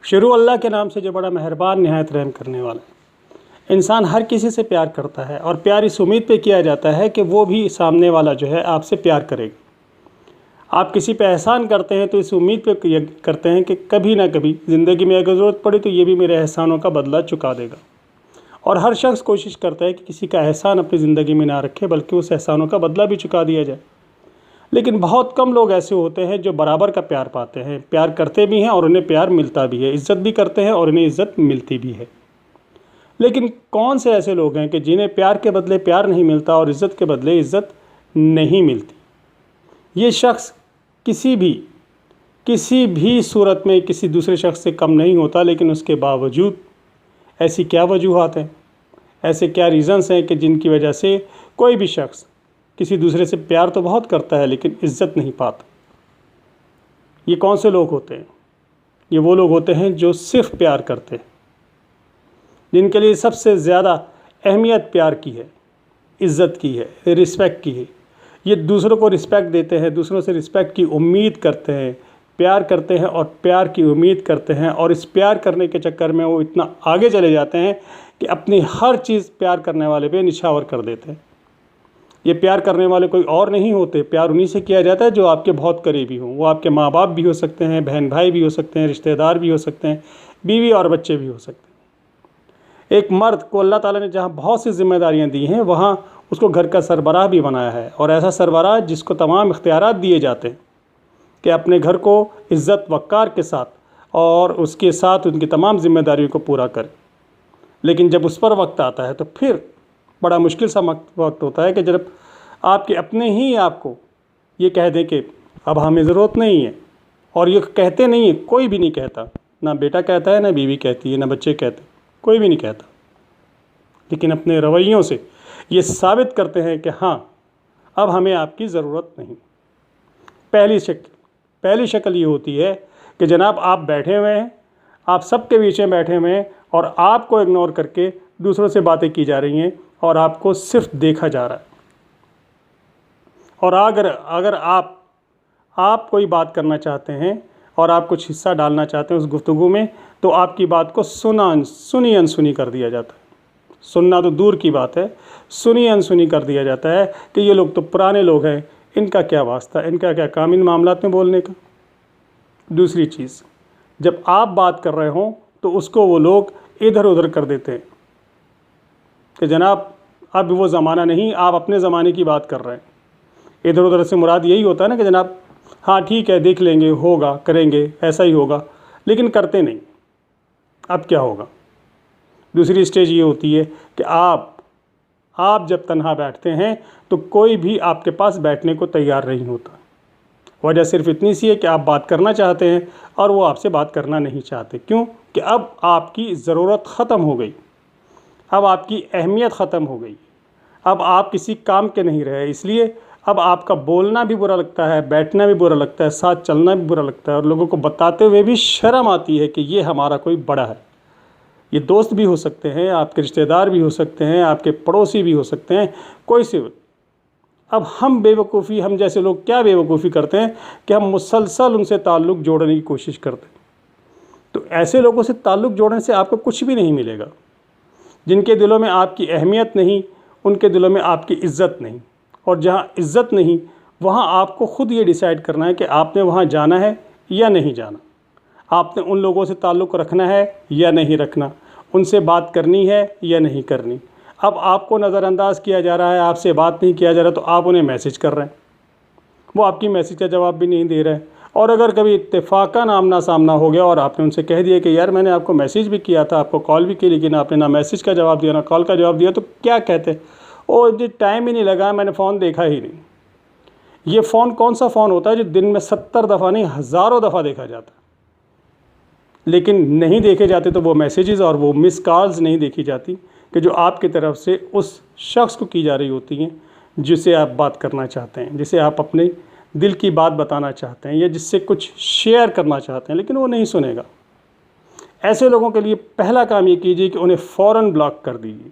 शुरू अल्लाह के नाम से जो बड़ा मेहरबान निहायत रहम करने वाला है। इंसान हर किसी से प्यार करता है और प्यार इस उम्मीद पे किया जाता है कि वो भी सामने वाला जो है आपसे प्यार करेगा। आप किसी पे एहसान करते हैं तो इस उम्मीद पे करते हैं कि कभी ना कभी ज़िंदगी में अगर ज़रूरत पड़ी तो ये भी मेरे एहसानों का बदला चुका देगा। और हर शख्स कोशिश करता है कि किसी का एहसान अपनी ज़िंदगी में ना रखे बल्कि उस एहसानों का बदला भी चुका दिया जाए। लेकिन बहुत कम लोग ऐसे होते हैं जो बराबर का प्यार पाते हैं, प्यार करते भी हैं और उन्हें प्यार मिलता भी है, इज़्ज़त भी करते हैं और उन्हें इज़्ज़त मिलती भी है। लेकिन कौन से ऐसे लोग हैं कि जिन्हें प्यार के बदले प्यार नहीं मिलता और इज़्ज़त के बदले इज़्ज़त नहीं मिलती? ये शख्स किसी भी सूरत में किसी दूसरे शख्स से कम नहीं होता, लेकिन उसके बावजूद ऐसी क्या वजूहात हैं, ऐसे क्या रीज़न्स हैं कि जिनकी वजह से कोई भी शख्स किसी दूसरे से प्यार तो बहुत करता है लेकिन इज़्ज़त नहीं पाता। ये कौन से लोग होते हैं? ये वो लोग होते हैं जो सिर्फ़ प्यार करते हैं, जिनके लिए सबसे ज़्यादा अहमियत प्यार की है, इज़्ज़त की है, रिस्पेक्ट की है। ये दूसरों को रिस्पेक्ट देते हैं, दूसरों से रिस्पेक्ट की उम्मीद करते हैं, प्यार करते हैं और प्यार की उम्मीद करते हैं। और इस प्यार करने के चक्कर में वो इतना आगे चले जाते हैं कि अपनी हर चीज़ प्यार करने वाले पे निछावर कर देते हैं। ये प्यार करने वाले कोई और नहीं होते, प्यार उन्हीं से किया जाता है जो आपके बहुत करीबी हों। वो आपके माँ बाप भी हो सकते हैं, बहन भाई भी हो सकते हैं, रिश्तेदार भी हो सकते हैं, बीवी और बच्चे भी हो सकते हैं। एक मर्द को अल्लाह ताला ने जहाँ बहुत सी जिम्मेदारियाँ दी हैं वहाँ उसको घर का सरबराह भी बनाया है, और ऐसा सरबराह जिसको तमाम इख्तियारात दिए जाते हैं कि अपने घर को इज़्ज़त वक़ार के साथ और उसके साथ उनकी तमाम जिम्मेदारियों को पूरा करे। लेकिन जब उस पर वक्त आता है तो फिर बड़ा मुश्किल सा वक्त होता है कि जब आपके अपने ही आपको ये कह दें कि अब हमें ज़रूरत नहीं है। और ये कहते नहीं है, कोई भी नहीं कहता, ना बेटा कहता है, ना बीवी कहती है, ना बच्चे कहते, कोई भी नहीं कहता। लेकिन अपने रवैयों से ये साबित करते हैं कि हाँ, अब हमें आपकी ज़रूरत नहीं। पहली शक्ल ये होती है कि जनाब आप बैठे हुए हैं, आप सबके बीच में बैठे हुए हैं और आपको इग्नोर करके दूसरों से बातें की जा रही हैं और आपको सिर्फ देखा जा रहा है। और अगर आप कोई बात करना चाहते हैं और आप कुछ हिस्सा डालना चाहते हैं उस गुफ्तगू में, तो आपकी बात को सुनी अनसुनी कर दिया जाता है। सुनना तो दूर की बात है, सुनी अनसुनी कर दिया जाता है कि ये लोग तो पुराने लोग हैं, इनका क्या वास्ता, इनका क्या काम इन मामलात में बोलने का। दूसरी चीज़, जब आप बात कर रहे हों तो उसको वो लोग इधर उधर कर देते हैं कि जनाब अब वो ज़माना नहीं, आप अपने ज़माने की बात कर रहे हैं। इधर उधर से मुराद यही होता है ना कि जनाब हाँ ठीक है, देख लेंगे, होगा, करेंगे, ऐसा ही होगा, लेकिन करते नहीं। अब क्या होगा? दूसरी स्टेज ये होती है कि आप जब तन्हा बैठते हैं तो कोई भी आपके पास बैठने को तैयार नहीं होता। वजह सिर्फ इतनी सी है कि आप बात करना चाहते हैं और वो आपसे बात करना नहीं चाहते। क्यों? कि अब आपकी ज़रूरत ख़त्म हो गई, अब आपकी अहमियत ख़त्म हो गई, अब आप किसी काम के नहीं रहे। इसलिए अब आपका बोलना भी बुरा लगता है, बैठना भी बुरा लगता है, साथ चलना भी बुरा लगता है, और लोगों को बताते हुए भी शर्म आती है कि ये हमारा कोई बड़ा है। ये दोस्त भी हो सकते हैं, आपके रिश्तेदार भी हो सकते हैं, आपके पड़ोसी भी हो सकते हैं, कोई से। अब हम जैसे लोग क्या बेवकूफ़ी करते हैं कि हम मुसलसल उनसे ताल्लुक़ जोड़ने की कोशिश करते हैं। तो ऐसे लोगों से ताल्लुक़ जोड़ने से आपको कुछ भी नहीं मिलेगा। जिनके दिलों में आपकी अहमियत नहीं, उनके दिलों में आपकी इज़्ज़त नहीं। और जहाँ इज़्ज़त नहीं, वहाँ आपको ख़ुद ये डिसाइड करना है कि आपने वहाँ जाना है या नहीं जाना। आपने उन लोगों से ताल्लुक़ रखना है या नहीं रखना, उनसे बात करनी है या नहीं करनी। अब आपको नज़रअंदाज़ किया जा रहा है, आपसे बात नहीं किया जा रहा, तो आप उन्हें मैसेज कर रहे हैं, वो आपकी मैसेज का जवाब भी नहीं दे रहे हैं। और अगर कभी इत्तेफाकन आमना सामना हो गया और आपने उनसे कह दिया कि यार मैंने आपको मैसेज भी किया था, आपको कॉल भी की, लेकिन आपने ना मैसेज का जवाब दिया ना कॉल का जवाब दिया, तो क्या कहते हैं? ओ जी टाइम ही नहीं लगा, मैंने फ़ोन देखा ही नहीं। ये फ़ोन कौन सा फ़ोन होता है जो दिन में 70 दफ़ा नहीं हज़ारों दफ़ा देखा जाता है? लेकिन नहीं देखे जाते तो वो मैसेजेस और वो मिस कॉल्स नहीं देखी जाती कि जो आपकी तरफ से उस शख्स को की जा रही होती हैं जिसे आप बात करना चाहते हैं, जिसे आप अपने दिल की बात बताना चाहते हैं या जिससे कुछ शेयर करना चाहते हैं, लेकिन वो नहीं सुनेगा। ऐसे लोगों के लिए पहला काम ये कीजिए कि उन्हें फ़ौरन ब्लॉक कर दीजिए।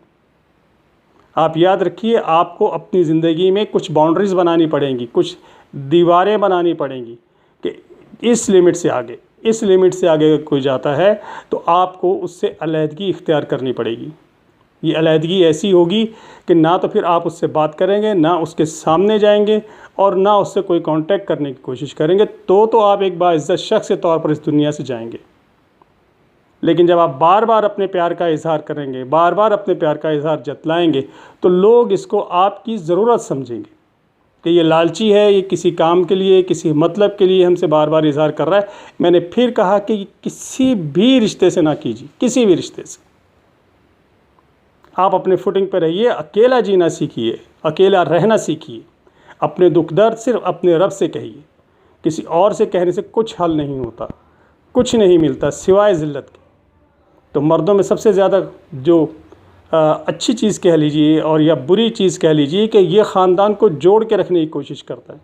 आप याद रखिए, आपको अपनी ज़िंदगी में कुछ बाउंड्रीज़ बनानी पड़ेंगी, कुछ दीवारें बनानी पड़ेंगी कि इस लिमिट से आगे इस लिमिट से आगे अगर कोई जाता है तो आपको उससे अलहदगी इख्तियार करनी पड़ेगी। ये अलहदगी ऐसी होगी कि ना तो फिर आप उससे बात करेंगे, ना उसके सामने जाएंगे और ना उससे कोई कांटेक्ट करने की कोशिश करेंगे, तो आप एक बाइज़्ज़त शख्स के तौर पर इस दुनिया से जाएंगे। लेकिन जब आप बार बार अपने प्यार का इजहार करेंगे, बार बार अपने प्यार का इजहार जतलाएंगे, तो लोग इसको आपकी ज़रूरत समझेंगे कि ये लालची है, ये किसी काम के लिए, किसी मतलब के लिए हमसे बार बार इजहार कर रहा है। मैंने फिर कहा कि किसी भी रिश्ते से ना कीजिए, किसी भी रिश्ते से। आप अपने फुटिंग पर रहिए, अकेला जीना सीखिए, अकेला रहना सीखिए। अपने दुख दर्द सिर्फ अपने रब से कहिए, किसी और से कहने से कुछ हल नहीं होता, कुछ नहीं मिलता सिवाय ज़िल्लत के। तो मर्दों में सबसे ज़्यादा जो अच्छी चीज़ कह लीजिए और या बुरी चीज़ कह लीजिए कि ये ख़ानदान को जोड़ के रखने की कोशिश करता है।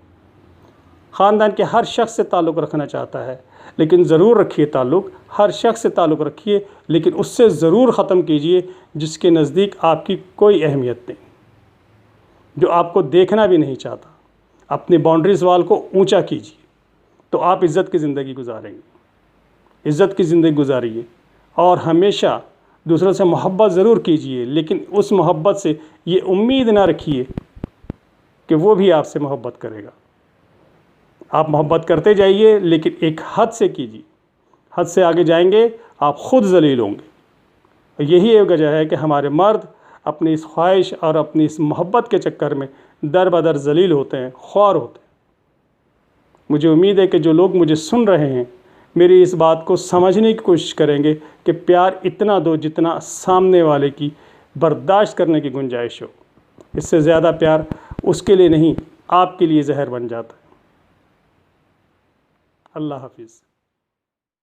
ख़ानदान के हर शख्स से ताल्लुक़ रखना चाहता है, लेकिन ज़रूर रखिए ताल्लुक़, हर शख्स से ताल्लुक़ रखिए, लेकिन उससे ज़रूर ख़त्म कीजिए जिसके नज़दीक आपकी कोई अहमियत नहीं, जो आपको देखना भी नहीं चाहता। अपनी बाउंड्रीज़ वाल को ऊंचा कीजिए, तो आप इज़्ज़त की ज़िंदगी गुजारेंगे। इज़्ज़त की ज़िंदगी गुजारिए और हमेशा दूसरों से मोहब्बत ज़रूर कीजिए, लेकिन उस मोहब्बत से ये उम्मीद ना रखिए कि वो भी आपसे मोहब्बत करेगा। आप मोहब्बत करते जाइए, लेकिन एक हद से कीजिए। हद से आगे जाएंगे आप ख़ुद ज़लील होंगे। यही एक वजह है कि हमारे मर्द अपनी इस ख्वाहिश और अपनी इस मोहब्बत के चक्कर में दर बदर ज़लील होते हैं, ख्वार होते हैं। मुझे उम्मीद है कि जो लोग मुझे सुन रहे हैं मेरी इस बात को समझने की कोशिश करेंगे कि प्यार इतना दो जितना सामने वाले की बर्दाश्त करने की गुंजाइश हो। इससे ज़्यादा प्यार उसके लिए नहीं, आपके लिए जहर बन जाता है। अल्लाह हाफिज़।